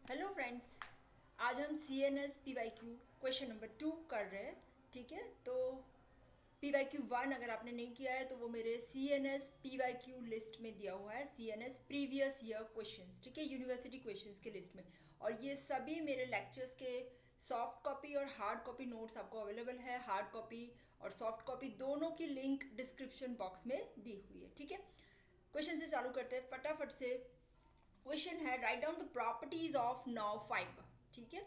Hello friends. आज हम C N S P Y Q question number 2 कर रहे हैं। ठीक है, तो पी वाई क्यू 1 अगर आपने नहीं किया है तो वो मेरे C N S P Y Q list में दिया हुआ है, C N S previous year questions, ठीक है, यूनिवर्सिटी क्वेश्चंस के लिस्ट में। और ये सभी मेरे लेक्चर्स के सॉफ्ट कॉपी और हार्ड कॉपी नोट्स आपको अवेलेबल है। हार्ड कॉपी और सॉफ्ट कॉपी दोनों की लिंक डिस्क्रिप्शन बॉक्स में दी हुई है। ठीक है, क्वेश्चन से चालू करते हैं फटाफट से। क्वेश्चन है, write down the properties of nerve fibre. ठीक है,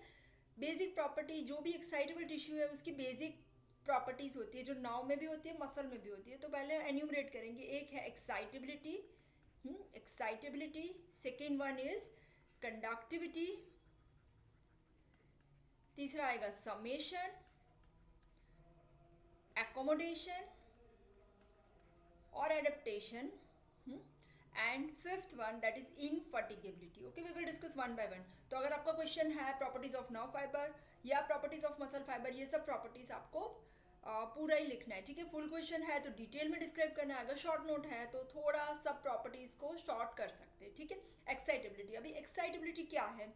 बेसिक प्रॉपर्टी, जो भी एक्साइटेबल टिश्यू है उसकी बेसिक प्रॉपर्टीज होती है, जो नर्व में भी होती है, मसल में भी होती है। तो पहले एन्यूमरेट करेंगे। एक है excitability, excitability. Second one is conductivity. तीसरा आएगा समेशन, एकोमोडेशन और adaptation. And fifth one that is infatigability. Okay, we will discuss one by one. तो अगर आपका क्वेश्चन है प्रॉपर्टीज ऑफ नर्व फाइबर या प्रॉपर्टीज ऑफ मसल फाइबर, ये सब प्रॉपर्टीज आपको पूरा ही लिखना है। ठीक है, फुल क्वेश्चन है तो डिटेल में डिस्क्राइब करना है, अगर शॉर्ट नोट है तो थोड़ा सब प्रॉपर्टीज को शॉर्ट कर सकते हैं। ठीक है, एक्साइटेबिलिटी। अभी एक्साइटेबिलिटी क्या है?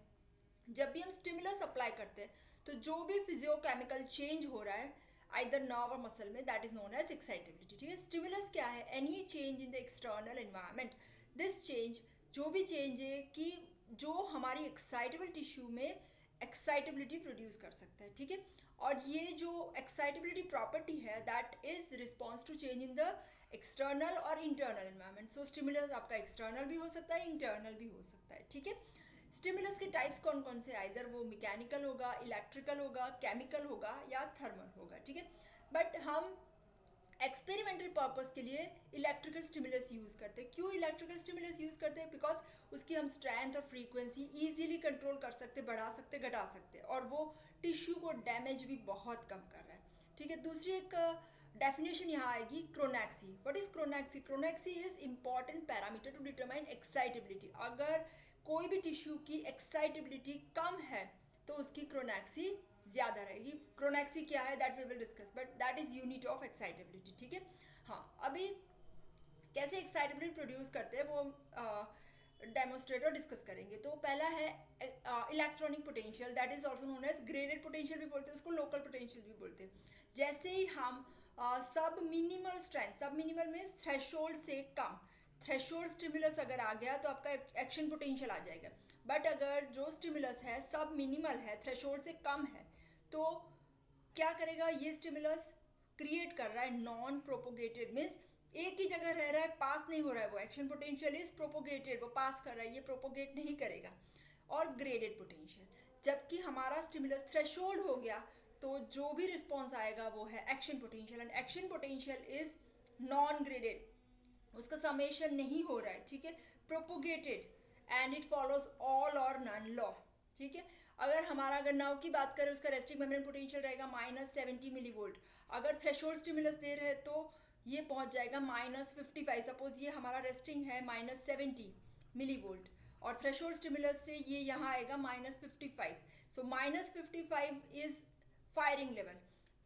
जब भी हम स्टिमुलस अप्लाई करते हैं तो जो भी फिजियोकेमिकल चेंज हो रहा है आइदर नर्व और मसल में, that is known as excitability. ठीक है, स्टिमुलस क्या है? Any change in the external environment. This change, जो भी चेंज है कि जो हमारी एक्साइटेबल टिश्यू में एक्साइटेबिलिटी प्रोड्यूस कर सकता है। ठीक है, और ये जो एक्साइटेबिलिटी प्रॉपर्टी है that is response to change in the external और इंटरनल एनवायरनमेंट। सो स्टिमुलस आपका एक्सटर्नल भी हो सकता है, इंटरनल भी हो सकता है। ठीक है, स्टिमुलस के टाइप्स कौन कौन से? आइदर वो मैकेनिकल होगा, इलेक्ट्रिकल होगा, केमिकल होगा या थर्मल होगा। ठीक है, बट हम एक्सपेरिमेंटल पर्पस के लिए इलेक्ट्रिकल स्टिमुलस यूज़ करते हैं। क्यों इलेक्ट्रिकल स्टिमुलस यूज़ करते हैं? बिकॉज उसकी हम स्ट्रेंथ और फ्रीक्वेंसी इजीली कंट्रोल कर सकते, बढ़ा सकते, घटा सकते, और वो टिश्यू को डैमेज भी बहुत कम कर रहा है। ठीक है, दूसरी एक डेफिनेशन यहाँ आएगी, chronaxie. What is chronaxie? Chronaxie is important parameter to determine excitability. अगर कोई भी टिश्यू की एक्साइटेबिलिटी कम है तो उसकी क्रोनैक्सी ज़्यादा रहेगी। क्रोनैक्सी क्या है that we will discuss, but that is unit of excitability. ठीक है, हाँ, अभी कैसे एक्साइटेबिलिटी प्रोड्यूस करते हैं वो डेमोस्ट्रेट और डिस्कस करेंगे। तो पहला है electronic potential, that is also known as graded potential भी बोलते हैं उसको, लोकल पोटेंशियल भी बोलते हैं। जैसे ही हम सब मिनिमल स्ट्रेंथ, सब मिनिमल मीन्स थ्रेशोल्ड से कम, थ्रेशोल्ड स्टिमुलस अगर आ गया तो आपका एक्शन पोटेंशियल आ जाएगा। बट अगर जो स्टिमुलस है सब मिनिमल है, थ्रेशोल्ड से कम है, तो क्या करेगा ये स्टिमुलस? क्रिएट कर रहा है नॉन प्रोपोगेटेड, मीन्स एक ही जगह रह रहा है, पास नहीं हो रहा है। वो एक्शन पोटेंशियल इज प्रोपोगेटेड, वो पास कर रहा है, ये प्रोपोगेट नहीं करेगा। और ग्रेडेड पोटेंशियल, जबकि हमारा स्टिमुलस थ्रेशोल्ड हो गया तो जो भी रिस्पॉन्स आएगा वो है action potential. And action potential is non graded, उसका समेशन नहीं हो रहा है। ठीक है, propagated and it follows all or none law. ठीक है, अगर नाव की बात करें उसका रेस्टिंग मेम्ब्रेन पोटेंशियल रहेगा -70 मिलीवोल्ट। अगर थ्रेशोल्ड स्टिमुलस दे रहे हैं तो ये पहुंच जाएगा -55। सपोज ये हमारा रेस्टिंग है -70 मिलीवोल्ट और थ्रेशोल्ड स्टिमुलस से ये यहाँ आएगा -55। सो -55 इज फायरिंग लेवल।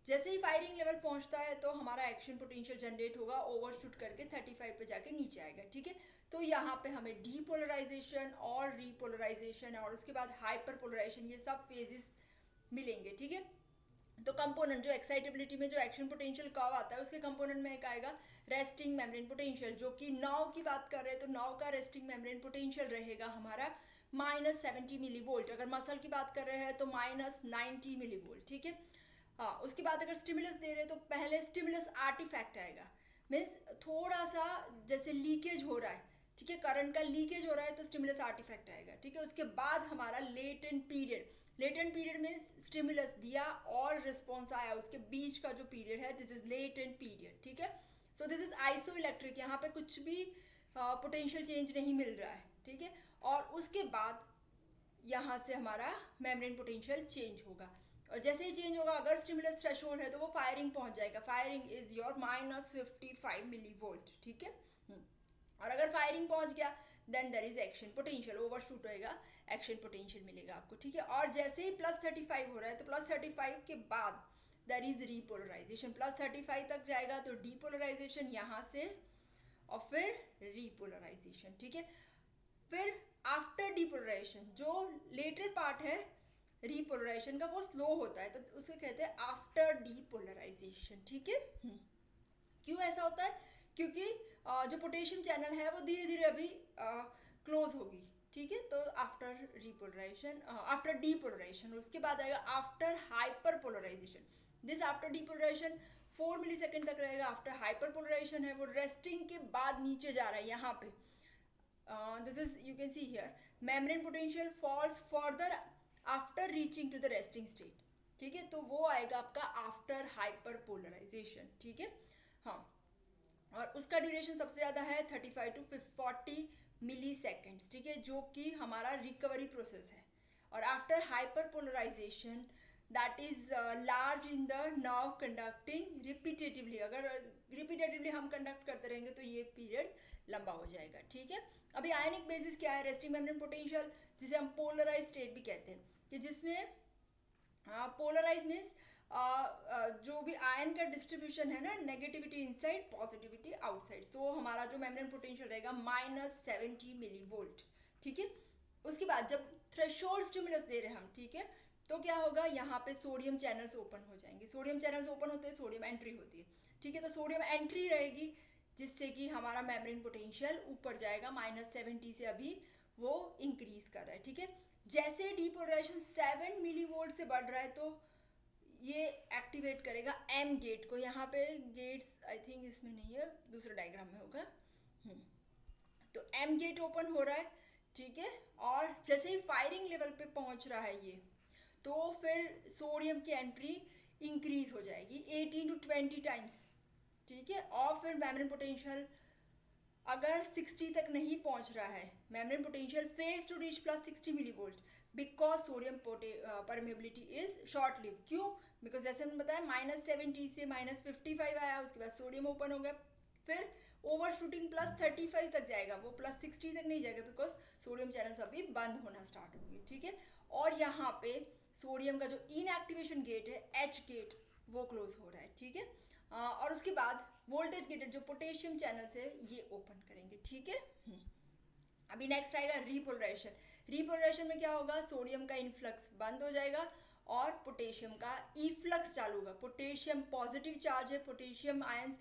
जैसे ही फायरिंग लेवल पहुंचता है तो हमारा एक्शन पोटेंशियल जनरेट होगा, ओवरशूट करके 35 पे जाके नीचे आएगा। ठीक है, तो यहाँ पे हमें डीपोलराइजेशन और रीपोलराइजेशन और उसके बाद हाइपर पोलराइजेशन, ये सब फेजेस मिलेंगे। ठीक है, तो कंपोनेंट जो एक्साइटेबिलिटी में जो एक्शन पोटेंशियल कर्व आता है उसके कंपोनेंट में एक आएगा रेस्टिंग मेम्ब्रेन पोटेंशियल। जो कि नाव की बात कर रहे हैं तो नाव का रेस्टिंग मेम्ब्रेन पोटेंशियल रहेगा हमारा -70 मिलीवोल्ट। अगर मसल की बात कर रहे हैं तो -90 मिलीवोल्ट। ठीक है, हाँ, उसके बाद अगर स्टिमुलस दे रहे हैं तो पहले स्टिमुलस आर्टिफैक्ट आएगा, मीन्स थोड़ा सा जैसे लीकेज हो रहा है। ठीक है, करंट का लीकेज हो रहा है तो स्टिमुलस आर्टिफैक्ट आएगा। ठीक है, उसके बाद हमारा लेटेंट पीरियड, लेटेंट पीरियड में स्टिमुलस दिया और रिस्पॉन्स आया, उसके बीच का जो पीरियड है दिस इज लेटेंट पीरियड। ठीक है, so this is iso electric, यहाँ पे कुछ भी पोटेंशियल चेंज नहीं मिल रहा है। ठीक है, और उसके बाद यहाँ से हमारा मेम्ब्रेन पोटेंशियल चेंज होगा, और जैसे ही चेंज होगा अगर स्टिमुलस थ्रेशोल्ड है तो वो फायरिंग पहुंच जाएगा। Firing is your -55 millivolt. ठीक है, और अगर फायरिंग पहुंच गया then there is action potential, overshoot होएगा, एक्शन पोटेंशियल मिलेगा आपको। ठीक है, और जैसे ही +35 हो रहा है तो +35 के बाद देयर इज रीपोलराइजेशन। +35 तक जाएगा तो डीपोलराइजेशन यहाँ से और फिर रीपोलराइजेशन। ठीक है, फिर आफ्टर डीपोलराइजेशन, जो लेटर पार्ट है रीपोलराइजेशन का वो स्लो होता है, तो उसे कहते हैं आफ्टर डीपोलराइजेशन, ठीक है। क्यों ऐसा होता है? क्योंकि जो पोटेशियम चैनल है वो धीरे धीरे अभी क्लोज होगी, ठीक है। तो आफ्टर रीपोलराइजेशन, आफ्टर डीपोलराइजेशन, उसके बाद आएगा after hyperpolarization. This after depolarization 4 millisecond तक रहेगा। आफ्टर हाइपर पोलराइजेशन है वो रेस्टिंग के बाद नीचे जा रहा है यहाँ पे। This is you can see here membrane potential falls further after reaching to the resting state, ठीक है। तो वो आएगा आपका आफ्टर हाइपर पोलराइजेशन, ठीक है। हाँ, और उसका ड्यूरेशन सबसे ज़्यादा है 35 टू 40 मिली सेकेंड्स, ठीक है, जो कि हमारा रिकवरी प्रोसेस है। और after hyperpolarization that is large in the nerve conducting repetitively, अगर रिपीटेटिवली हम कंडक्ट करते रहेंगे तो ये पीरियड लंबा हो जाएगा, ठीक है। अभी आयनिक बेसिस क्या है? रेस्टिंग मेम्ब्रेन पोटेंशियल, जिसे हम पोलराइज स्टेट भी कहते हैं, कि जिसमें पोलराइज मीन्स जो भी आयन का डिस्ट्रीब्यूशन है ना, नेगेटिविटी इनसाइड पॉजिटिविटी आउटसाइड। सो हमारा जो मेम्ब्रेन पोटेंशियल रहेगा -70 मिली वोल्ट, ठीक है। उसके बाद जब थ्रेशोल्ड स्टिमुलस दे रहे हैं हम, ठीक है, तो क्या होगा, यहाँ पे सोडियम चैनल्स ओपन हो जाएंगे। सोडियम चैनल्स ओपन होते हैं, सोडियम एंट्री होती है, ठीक है। तो सोडियम एंट्री रहेगी जिससे कि हमारा मेम्ब्रेन पोटेंशियल ऊपर जाएगा, -70 से अभी वो इंक्रीज कर रहा है, ठीक है। जैसे डीपोलराइजेशन 7 मिली वोल्ट से बढ़ रहा है तो ये एक्टिवेट करेगा एम गेट को। यहाँ पे गेट्स आई थिंक इसमें नहीं है, दूसरे डायग्राम में होगा। तो एम गेट ओपन हो रहा है, ठीक है। और जैसे ही फायरिंग लेवल पे पहुंच रहा है ये, तो फिर सोडियम की एंट्री इंक्रीज हो जाएगी 18 टू 20 टाइम्स, ठीक है। और फिर मेम्ब्रेन पोटेंशियल अगर 60 तक नहीं पहुंच रहा है, membrane potential fails to reach +60 millivolt because sodium permeability is short live. क्यों? बिकॉज जैसे हमने बताया -70 से -55 आया, उसके बाद सोडियम ओपन हो गया, फिर ओवर शूटिंग +35 तक जाएगा, वो +60 तक नहीं जाएगा बिकॉज सोडियम चैनल्स अभी बंद होना स्टार्ट होंगे, ठीक है। और यहाँ पे सोडियम का जो इनएक्टिवेशन गेट है एच गेट, वो क्लोज हो रहा है, ठीक है। और उसके बाद वोल्टेज गेटेड जो पोटेशियम चैनल्स है ये ओपन करेंगे, ठीक है। अभी नेक्स्ट आएगा रीपोलराइजेशन। रीपोलराइजेशन में क्या होगा, सोडियम का इनफ्लक्स बंद हो जाएगा और पोटेशियम का इफ्लक्स चालू होगा। पोटेशियम पॉजिटिव चार्ज है, पोटेशियम आयंस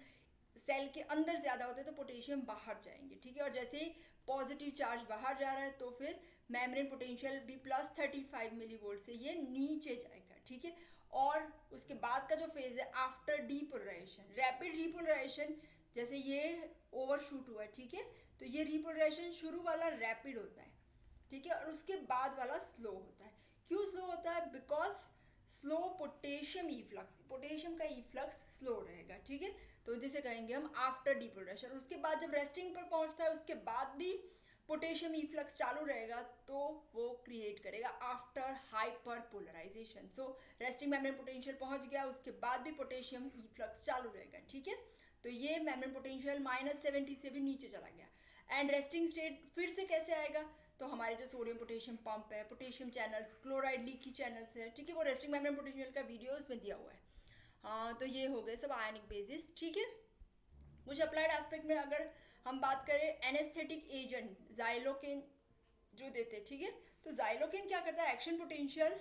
सेल के अंदर ज़्यादा होते हैं तो पोटेशियम बाहर जाएंगे, ठीक है। और जैसे ही पॉजिटिव चार्ज बाहर जा रहा है तो फिर मेम्ब्रेन पोटेंशियल भी +35 मिली वोल्ट से ये नीचे जाएगा, ठीक है। और उसके बाद का जो फेज है आफ्टर डीपोलराइजेशन, रैपिड डीपोलराइजेशन, जैसे ये ओवरशूट हुआ है, ठीक है, तो ये रीपोलराइजेशन शुरू वाला रैपिड होता है, ठीक है, और उसके बाद वाला स्लो होता है। क्यों स्लो होता है? Because slow potassium efflux, potassium का इफ्लक्स स्लो रहेगा, ठीक है। तो जिसे कहेंगे हम आफ्टर डीपोलराइजेशन। उसके बाद जब रेस्टिंग पर पहुंचता है उसके बाद भी पोटेशियम इफ्लक्स चालू रहेगा तो वो क्रिएट करेगा आफ्टर हाइपर पोलराइजेशन। सो रेस्टिंग मेम्ब्रेन पोटेंशियल पहुंच गया, उसके बाद भी पोटेशियम इफ्लक्स चालू रहेगा, ठीक है। तो ये मेम्ब्रेन पोटेंशियल -70 से भी नीचे चला गया। एंड रेस्टिंग स्टेट फिर से कैसे आएगा? तो हमारे जो सोडियम पोटेशियम पंप है, potassium channels, chloride leaky channels है, ठीक है, वो रेस्टिंग मेम्ब्रेन पोटेंशियल का वीडियो उसमें दिया हुआ है। हाँ, तो ये हो गए सब आयनिक बेसिस, ठीक है। कुछ अप्लाइड एस्पेक्ट में अगर हम बात करें, एनेस्थेटिक एजेंट जाइलोकेन जो देते हैं, ठीक है, तो जाइलोकेन क्या करता है, एक्शन पोटेंशियल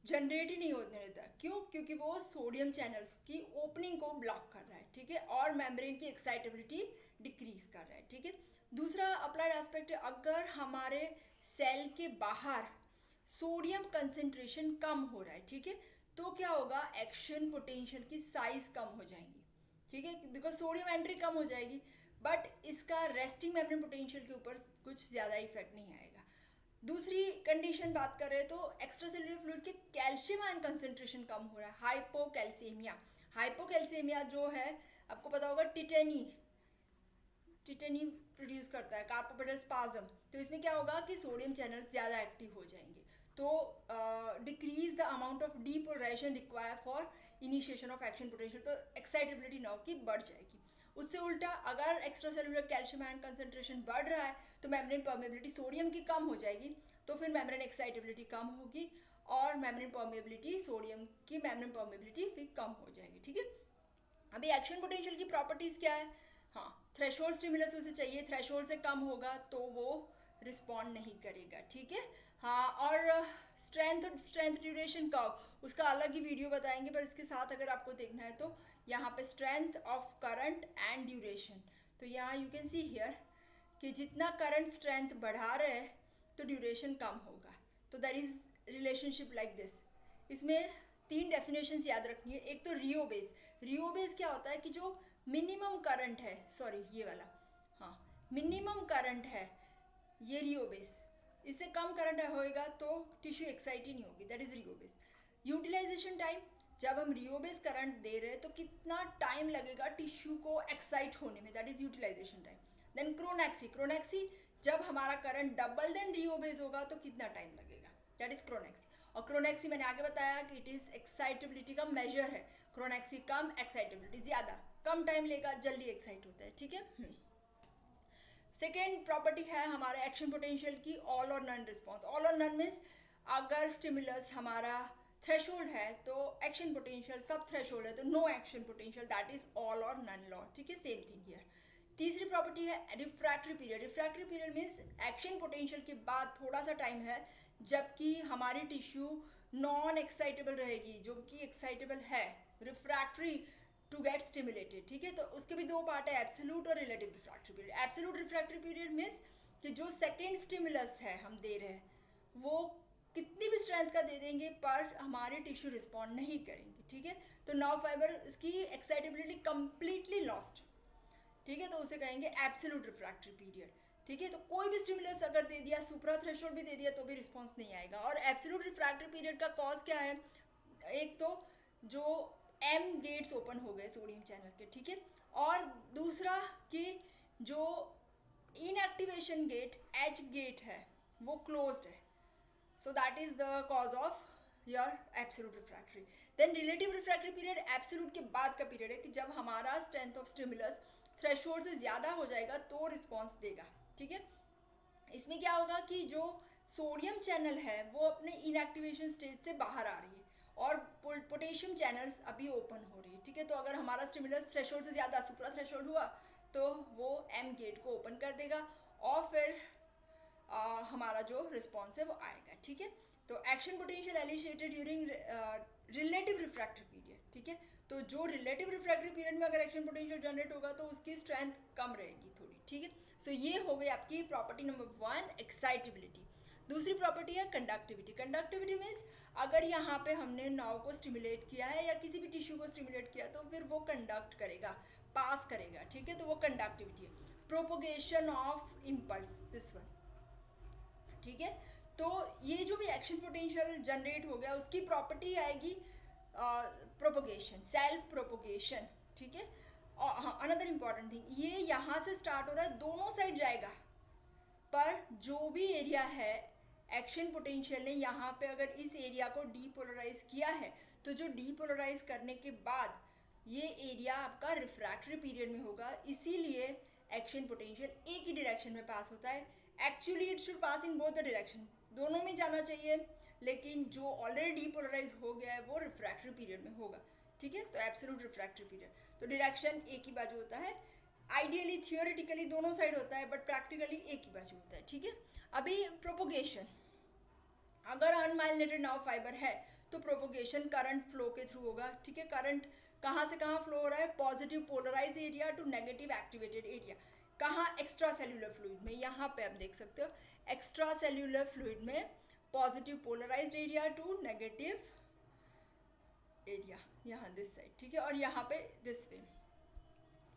जनरेट ही नहीं होने देता। क्यों? क्योंकि वो सोडियम चैनल्स की ओपनिंग को ब्लॉक कर रहा है, ठीक है, और मेम्ब्रेन की एक्साइटेबिलिटी डिक्रीज कर रहा है, ठीक है। दूसरा अप्लाइड एस्पेक्ट, अगर हमारे सेल के बाहर सोडियम कंसेंट्रेशन कम हो रहा है, ठीक है, तो क्या होगा, एक्शन पोटेंशियल की साइज कम हो जाएंगी, ठीक है, बिकॉज सोडियम एंट्री कम हो जाएगी। बट इसका रेस्टिंग मेम्ब्रेन पोटेंशियल के ऊपर कुछ ज़्यादा इफेक्ट नहीं आएगा। दूसरी कंडीशन बात कर रहे हैं तो एक्स्ट्रा सेलुलर फ्लूइड के कैल्शियम आयन कंसेंट्रेशन कम हो रहा है, हाइपोकैल्सीमिया। हाइपोकैल्सीमिया जो है आपको पता होगा टिटेनी प्रोड्यूस करता है, कार्पोपेटल स्पाज्म। तो इसमें क्या होगा कि सोडियम चैनल्स ज़्यादा एक्टिव हो जाएंगे, तो decrease the amount of depolarization require for initiation of action potential, तो एक्साइटेबिलिटी नर्व की बढ़ जाएगी। उससे उल्टा अगर extracellular calcium ion concentration बढ़ रहा है तो मेम्ब्रेन परमेबिलिटी सोडियम की कम हो जाएगी, तो फिर मेम्ब्रेन एक्साइटेबिलिटी कम होगी और मेम्ब्रेन परमेबिलिटी, सोडियम की मेम्ब्रेन परमेबिलिटी भी कम हो जाएगी, ठीक है। अभी एक्शन पोटेंशियल की प्रॉपर्टीज़ क्या है? हाँ, थ्रेशोल्ड स्टिमुलस उसे चाहिए, थ्रेशोल्ड से कम होगा तो वो रिस्पॉन्ड नहीं करेगा, ठीक है। हाँ, और स्ट्रेंथ ड्यूरेशन कर्व उसका अलग ही वीडियो बताएंगे, पर इसके साथ अगर आपको देखना है तो यहाँ पे strength of current and duration, तो यहाँ यू कैन सी हियर कि जितना करंट स्ट्रेंथ बढ़ा रहे हैं तो ड्यूरेशन कम होगा, तो that is relationship like this. इसमें 3 डेफिनेशंस याद रखनी है। एक तो रियो बेस क्या होता है कि जो मिनिमम करंट है, सॉरी ये वाला, हाँ मिनिमम करंट है ये रियो बेस, इससे कम करंट होएगा तो टिश्यू एक्साइट ही नहीं होगी, that is rheobase. Utilization time, जब हम रियो बेस करंट दे रहे हैं तो कितना टाइम लगेगा टिश्यू को एक्साइट होने में, that is utilization time. Then chronaxie, जब हमारा current double then rheobase होगा तो कितना टाइम लगेगा, दैट इज क्रोनैक्सी। और क्रोनैक्सी मैंने आगे बताया कि इट इज एक्साइटेबिलिटी का मेजर है, क्रोनैक्सी कम, एक्साइटेबिलिटी ज़्यादा, कम टाइम लेगा, जल्दी एक्साइट होता है, ठीक है। सेकेंड प्रॉपर्टी है हमारे एक्शन पोटेंशियल की, all or none response. All or none means अगर स्टिमुलस हमारा थ्रेशोल्ड है तो एक्शन पोटेंशियल सब थ्रेशोल्ड है तो no action potential, that is all or none law, ठीक है। Same thing here. तीसरी प्रॉपर्टी है refractory period. Refractory period means action potential के बाद थोड़ा सा टाइम है जबकि हमारी टिश्यू नॉन एक्साइटेबल रहेगी, जो कि एक्साइटेबल है, रिफ्रैक्टरी टू गेट स्टिमुलेटेड, ठीक है। तो उसके भी 2 पार्ट है, एब्सोल्यूट और relative refractory period. Absolute refractory period means कि जो सेकेंड स्टिमुलस है हम दे रहे हैं वो कितनी भी स्ट्रेंथ का दे देंगे पर हमारे टिश्यू रिस्पॉन्ड नहीं करेंगे, ठीक है। तो नर्व फाइबर इसकी एक्साइटेबिलिटी कंप्लीटली लॉस्ट, ठीक है, तो उसे कहेंगे एब्सोल्यूट रिफ्रैक्टरी पीरियड, ठीक है। तो कोई भी स्टिमुलस अगर दे दिया, सुप्रा थ्रेशोल्ड भी दे दिया तो भी रिस्पॉन्स नहीं आएगा। और एब्सोल्यूट रिफ्रैक्टरी पीरियड का कॉज क्या है, एक तो जो एम गेट्स ओपन हो गए सोडियम चैनल के, ठीक है, और दूसरा कि जो इनएक्टिवेशन गेट एच गेट है वो क्लोज्ड है, so that is the cause of your absolute refractory. Then relative refractory period absolute के बाद का पीरियड है कि जब हमारा strength of stimulus थ्रेशोल्ड से ज़्यादा हो जाएगा तो रिस्पॉन्स देगा, ठीक है। इसमें क्या होगा कि जो सोडियम चैनल है वो अपने इनएक्टिवेशन स्टेज से बाहर आ रही है और पोटेशियम चैनल्स अभी ओपन हो रही है, ठीक है। तो अगर हमारा स्टिमुलस थ्रेशोल्ड से ज़्यादा सुप्रा थ्रेशोल्ड हुआ तो वो एम गेट को ओपन कर देगा और फिर हमारा जो रिस्पॉन्स है वो आएगा, ठीक है। तो action potential elicited during relative refractory period, ठीक है। तो जो रिलेटिव रिफ्रैक्टरी पीरियड में अगर एक्शन पोटेंशियल जनरेट होगा तो उसकी स्ट्रेंथ कम रहेगी थोड़ी, ठीक है। सो ये हो गई आपकी प्रॉपर्टी नंबर 1 एक्साइटेबिलिटी। दूसरी प्रॉपर्टी है कंडक्टिविटी। कंडक्टिविटी मीन्स अगर यहाँ पे हमने नर्व को स्टिमुलेट किया है या किसी भी टिश्यू को स्टिमुलेट किया तो फिर वो कंडक्ट करेगा, पास करेगा, ठीक है, तो वो कंडक्टिविटी है। Propagation of impulse, this one, ठीक है। तो ये जो भी एक्शन पोटेंशियल जनरेट हो गया उसकी प्रॉपर्टी आएगी प्रोपोगेशन, सेल्फ प्रोपोगेशन, ठीक है। और हाँ, अनदर इम्पॉर्टेंट थिंग, ये यहाँ से स्टार्ट हो रहा है, दोनों साइड जाएगा, पर जो भी एरिया है एक्शन पोटेंशियल ने यहाँ पे अगर इस एरिया को डीपोलराइज किया है तो जो डीपोलराइज करने के बाद ये एरिया आपका रिफ्रैक्टरी पीरियड में होगा, इसीलिए एक्शन पोटेंशियल एक ही डायरेक्शन में पास होता है। Actually it should pass in both the direction, दोनों में जाना चाहिए, लेकिन जो ऑलरेडी डीपोलराइज हो गया है वो रिफ्रैक्टरी पीरियड में होगा, ठीक है। तो एब्सोल्यूट रिफ्रैक्टरी पीरियड, तो डायरेक्शन एक ही बाजू होता है, आइडियली थियोरेटिकली दोनों साइड होता है बट प्रैक्टिकली एक ही बाजू होता है, ठीक है। अभी प्रोपोगेशन, अगर अनमाइलिनेटेड नर्व फाइबर है तो प्रोपोगेशन करंट फ्लो के थ्रू होगा, ठीक है। करंट कहाँ से कहाँ फ्लो हो रहा है, positive polarise area to negative activated area, कहाँ, एक्स्ट्रा सेल्यूलर फ्लूइड में, यहाँ पे आप देख सकते हो एक्स्ट्रा सेल्यूलर फ्लूइड में positive polarized area to negative area, यहाँ दिस साइड, ठीक है, और यहाँ पे this way.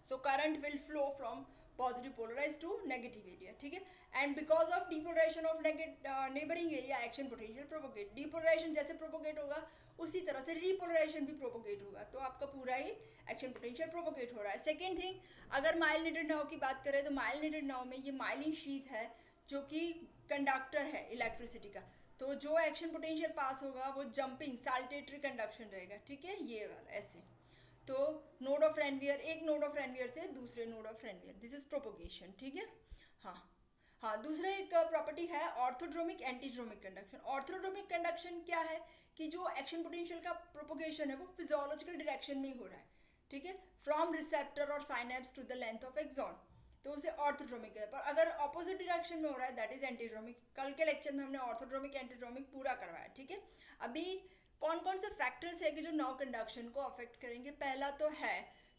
So current will flow from positive polarise to negative area, ठीक है। And because of depolarization of neighbouring area action potential propagate, depolarization जैसे propagate होगा उसी तरह से रीपोलराइजेशन भी प्रोपोगेट होगा, तो आपका पूरा ही एक्शन पोटेंशियल प्रोपोगेट हो रहा है। सेकेंड थिंग, अगर माइलिनेटेड नर्व की बात करें तो माइलिनेटेड नर्व में ये माइलिन शीथ है जो कि कंडक्टर है इलेक्ट्रिसिटी का, तो जो एक्शन पोटेंशियल पास होगा वो जंपिंग साल्टेटरी कंडक्शन रहेगा, ठीक है, ये वाला ऐसे। तो नोड ऑफ रेनवियर, एक नोड ऑफ रेनवियर से दूसरे node of Ranvier, this is propagation, ठीक है। हाँ, दूसरा एक प्रॉपर्टी है ऑर्थोड्रोमिक एंटीड्रोमिक कंडक्शन। ऑर्थोड्रोमिक कंडक्शन क्या है कि जो एक्शन पोटेंशियल का प्रोपोगेशन है वो फिजियोलॉजिकल डायरेक्शन में ही हो रहा है, ठीक है, from receptor or synapse to the length of axon. तो उसे ऑर्थोड्रोमिक है। पर अगर ऑपोजिट डायरेक्शन में हो रहा है दैट इज एंटीड्रोमिक। कल के लेक्चर में हमने ऑर्थोड्रोमिक एंटीड्रोमिक पूरा करवाया, ठीक है। अभी कौन कौन से फैक्टर्स है कि जो नाउ कंडक्शन को अफेक्ट करेंगे? पहला तो है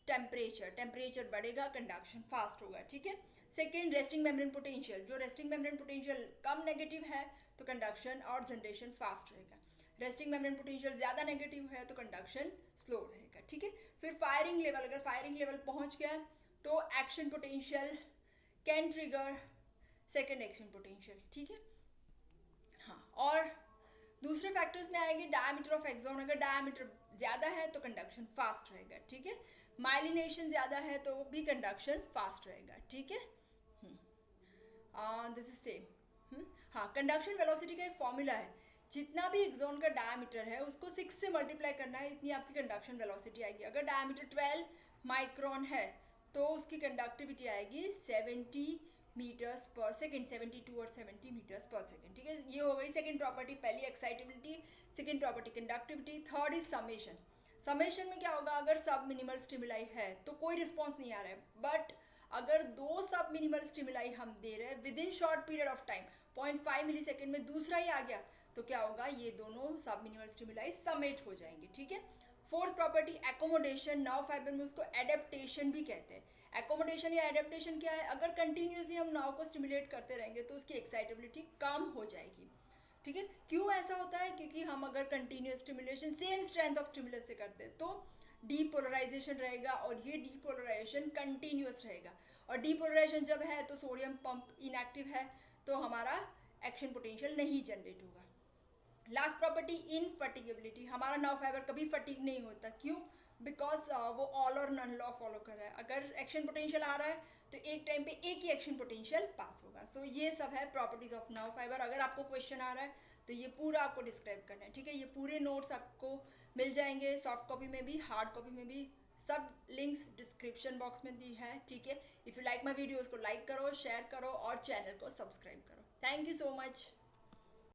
टेम्परेचर, टेम्परेचर बढ़ेगा कंडक्शन फास्ट होगा, ठीक है। सेकेंड रेस्टिंग मेम्ब्रेन पोटेंशियल, जो रेस्टिंग मेम्ब्रेन पोटेंशियल कम नेगेटिव है तो कंडक्शन और जनरेशन फास्ट रहेगा। रेस्टिंग मेम्ब्रेन पोटेंशियल ज़्यादा नेगेटिव है तो कंडक्शन स्लो रहेगा, ठीक है। फिर फायरिंग लेवल, अगर फायरिंग लेवल पहुंच गया तो action potential can trigger second action potential, ठीक है। हाँ, और दूसरे फैक्टर्स में आएंगे डायमीटर ऑफ एक्सॉन। अगर डायमीटर ज़्यादा है तो कंडक्शन फास्ट रहेगा, ठीक है। माइलिनेशन ज़्यादा है तो भी कंडक्शन फास्ट रहेगा, ठीक है। This is same. हाँ, कंडक्शन वेलोसिटी का एक फॉर्मूला है, जितना भी एक्सॉन का डायमीटर है उसको 6 से मल्टीप्लाई करना है, इतनी आपकी कंडक्शन वेलोसिटी आएगी। अगर डायमीटर 12 माइक्रोन है तो उसकी कंडक्टिविटी आएगी 70 मीटर्स पर सेकेंड, 72 और 70 मीटर्स पर सेकेंड, ठीक है। ये हो गई सेकेंड प्रॉपर्टी, पहली excitability, second property conductivity. Third is summation. Summation में क्या होगा? अगर सब मिनिमल स्टिमुलाई है तो कोई रिस्पॉन्स नहीं आ रहा है, बट अगर दो सब मिनिमल स्टिमुलाई हम दे रहे हैं within short period of time 0.5 millisecond में दूसरा ही आ गया तो क्या होगा? ये दोनों सब मिनिमल स्टिमुलाई समेट हो जाएंगे, ठीक है। Fourth property accommodation. Nerve fibre में उसको एडेप्टेशन भी कहते हैं। एकोमोडेशन या एडेप्टेशन क्या है? अगर कंटिन्यूसली हम नाव को स्टिमुलेट करते रहेंगे तो उसकी एक्साइटेबिलिटी कम हो जाएगी, ठीक है। क्यों ऐसा होता है? क्योंकि हम अगर continuous stimulation same strength of stimulus से करते हैं तो डीपोलराइजेशन रहेगा और ये डीपोलराइजेशन कंटिन्यूस रहेगा। और डीपोलराइजेशन जब है तो सोडियम पंप इनएक्टिव है तो हमारा एक्शन पोटेंशियल नहीं जनरेट होगा। Last property infatigability. हमारा नाव फाइबर कभी फटीग नहीं होता। क्यों? बिकॉज वो all or none law follow कर रहा है। अगर एक्शन पोटेंशियल आ रहा है तो एक टाइम पे एक ही एक्शन पोटेंशियल पास होगा। सो ये सब है प्रॉपर्टीज ऑफ नाव फाइबर। अगर आपको क्वेश्चन आ रहा है तो ये पूरा आपको डिस्क्राइब करना है, ठीक है। ये पूरे नोट्स आपको मिल जाएंगे सॉफ्ट कॉपी में भी, हार्ड कॉपी में भी। सब लिंक्स डिस्क्रिप्शन बॉक्स में दी है, ठीक है। If you like my videos को लाइक करो, शेयर करो और चैनल को सब्सक्राइब करो। Thank you so much.